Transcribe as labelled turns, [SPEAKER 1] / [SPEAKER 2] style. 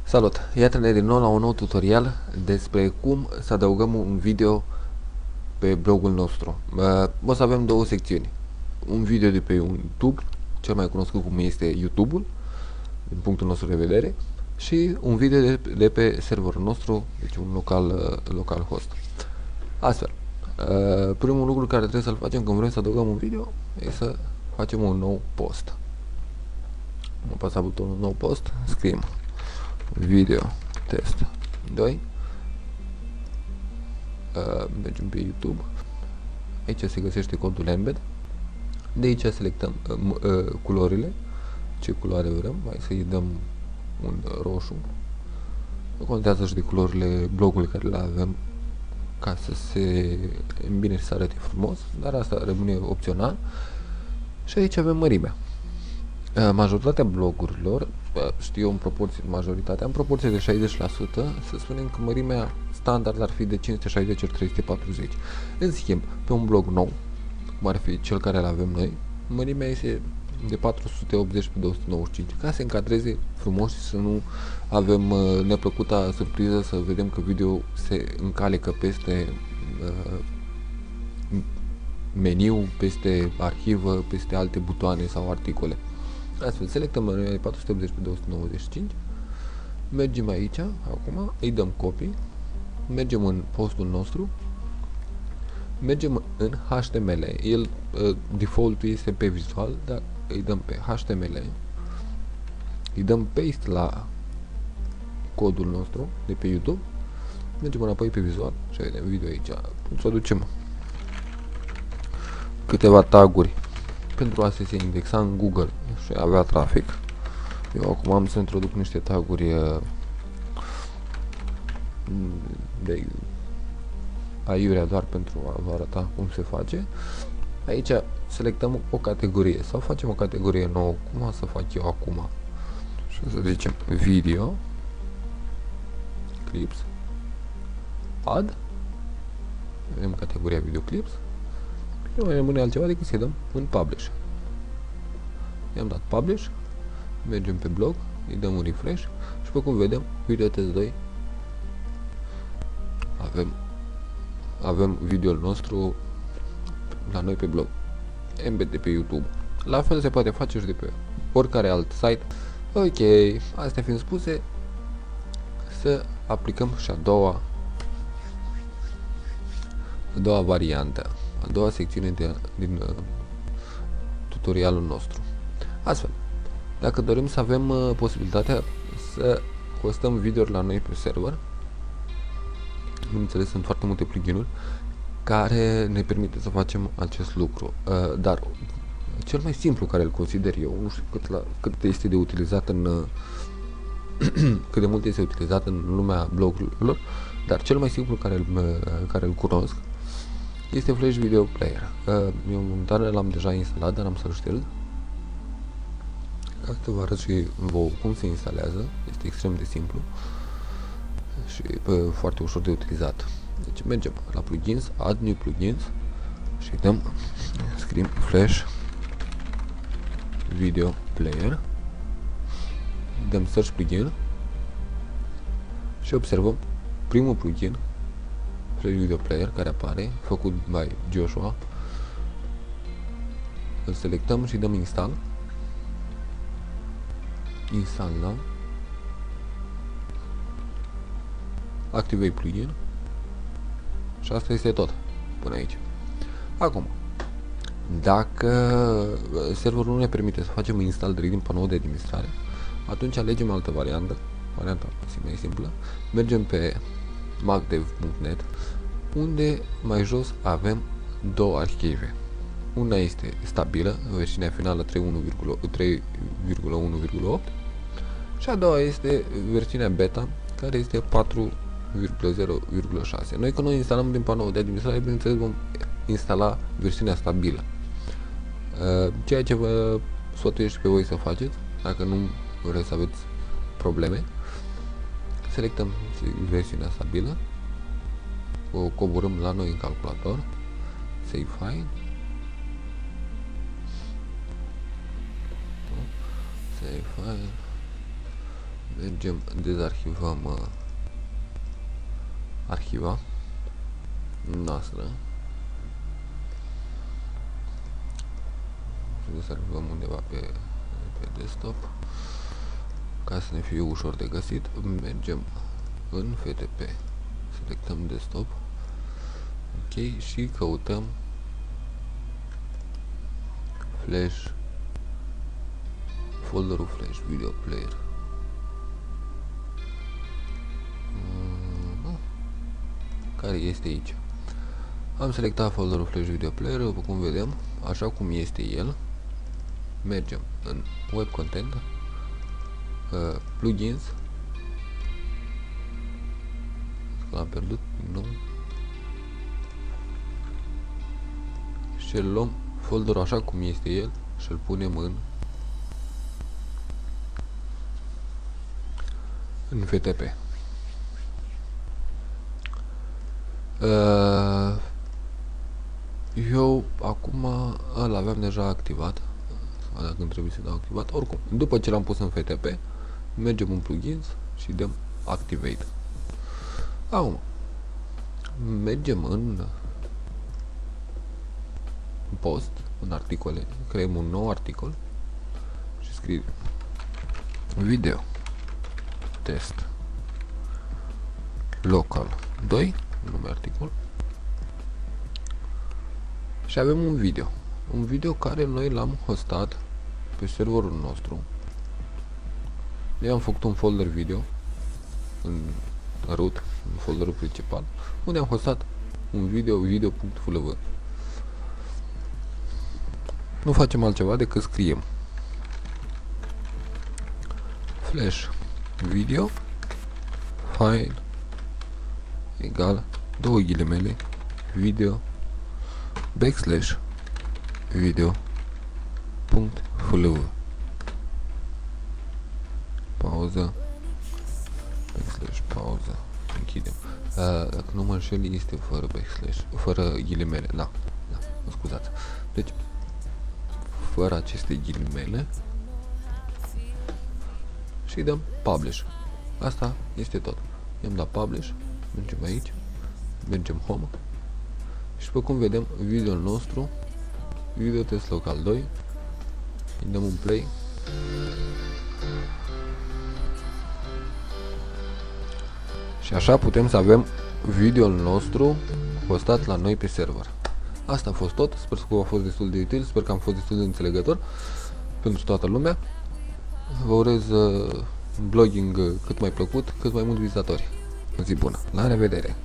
[SPEAKER 1] Salut! Iată-ne din nou la un nou tutorial despre cum să adăugăm un video pe blogul nostru. O să avem două secțiuni. Un video de pe YouTube, cel mai cunoscut cum este YouTube-ul, din punctul nostru de vedere, și un video de pe serverul nostru, deci un local host. Astfel, primul lucru care trebuie să-l facem când vrem să adăugăm un video e să facem un nou post. Am apăsat butonul nou post, scriem video test 2, mergem pe YouTube, aici se găsește codul embed, de aici selectăm culorile, ce culoare vrem, mai să-i dăm un roșu, nu contează și de culorile blogului care le avem ca să se îmbine și să arate frumos, dar asta rămâne opțional. Și aici avem mărimea. Majoritatea blogurilor, știu în proporție, în proporție de 60%, să spunem că mărimea standard ar fi de 560 × 340. În schimb, pe un blog nou, cum ar fi cel care îl avem noi, mărimea este de 480 × 295, ca să încadreze frumos și să nu avem neplăcuta surpriză să vedem că video se încalecă peste meniu, peste arhivă, peste alte butoane sau articole. Astfel, selectăm mărimea de 480 × 295, mergem aici, acum, îi dăm copy, mergem în postul nostru, mergem în HTML, el, default-ul este pe vizual, dar îi dăm pe HTML, îi dăm paste la codul nostru de pe YouTube, mergem înapoi pe vizual și vedem video aici, introducem câteva taguri pentru a se indexa în Google și avea trafic. Eu acum am să introduc niște taguri de aiurea doar pentru a vă arăta cum se face. Aici selectăm o categorie sau facem o categorie nouă, cum o să fac eu acum. Și o să zicem video clips add, avem categoria video clips. Nu mai rămâne altceva decât să-i dăm în publish. I-am dat publish, mergem pe blog, îi dăm un refresh și pe cum vedem, video test 2 avem video-ul nostru la noi pe blog, embed de pe YouTube. La fel se poate face și de pe oricare alt site. Ok, astea fiind spuse, să aplicăm și a doua variantă, a doua secțiune din tutorialul nostru. Astfel, dacă dorim să avem posibilitatea să hostăm video-uri la noi pe server, bineînțeles sunt foarte multe plugin-uri care ne permite să facem acest lucru, dar cel mai simplu care îl consider eu, nu știu cât este de utilizat cât de mult este utilizat în lumea blogurilor, dar cel mai simplu care îl cunosc este Flash Video Player. Eu momentan l-am deja instalat, dar am să-l șterg. Ca să vă arăt și vouă cum se instalează, este extrem de simplu și foarte ușor de utilizat. Deci mergem la plugins, add new plugins și scriem Flash Video Player, dăm search plugin și observăm primul plugin Flash Video Player care apare, făcut by Joshua. Îl selectăm și dăm install. Instalăm, activate plugin și asta este tot până aici. Acum, dacă serverul nu ne permite să facem install direct din panoul de administrare, atunci alegem altă variantă, varianta mai simplă, mergem pe macdev.net, unde mai jos avem două arhive. Una este stabilă, versiunea finală 3.1.1.8 și a doua este versiunea beta, care este 4.0.6. Noi când noi instalăm din panoul de administrare, bineînțeles vom instala versiunea stabilă. Ceea ce vă sfătuiesc și pe voi să faceți, dacă nu vreți să aveți probleme, selectăm versiunea stabilă, o coborâm la noi în calculator, save file, Mergem, dezarhivăm arhiva noastră. Dezarhivăm undeva pe desktop ca să ne fie ușor de găsit. Mergem în FTP, selectăm desktop, ok, și căutăm Flash, folderul Flash Video Player. Care este aici. Am selectat folderul Flash Video Player, după cum vedem, așa cum este el. Mergem în Web Content, Plugins, l-am pierdut, nu, și îl luăm folderul așa cum este el și îl punem în FTP. Eu acum îl aveam deja activat, sau dacă trebuie să dau activat, oricum, după ce l-am pus în FTP, mergem în plugins și dăm activate. Acum mergem în post, în articole, creăm un nou articol și scriem video test local 2, nume articol, și avem un video care noi l-am hostat pe serverul nostru. Eu am făcut un folder video în root, în folderul principal, unde am hostat un video.flv. Nu facem altceva decât scriem flash video file egal 2 ghilimele video backslash video.flv, pauză, backslash, pauză, închidem. Dacă nu mă înșel, este fără backslash, fără ghilimele, da, mă scuzați. Deci fără aceste ghilimele și dăm publish. Asta este tot. I-am dat publish, mergem aici, mergem home și după cum vedem video-ul nostru, video test local 2, îi dăm un play și așa putem să avem video-ul nostru postat la noi pe server. Asta a fost tot, sper că a fost destul de util, sper că am fost destul de înțelegător pentru toată lumea. Vă urez blogging cât mai plăcut, cât mai mulți vizitatori. O zi bună, la revedere!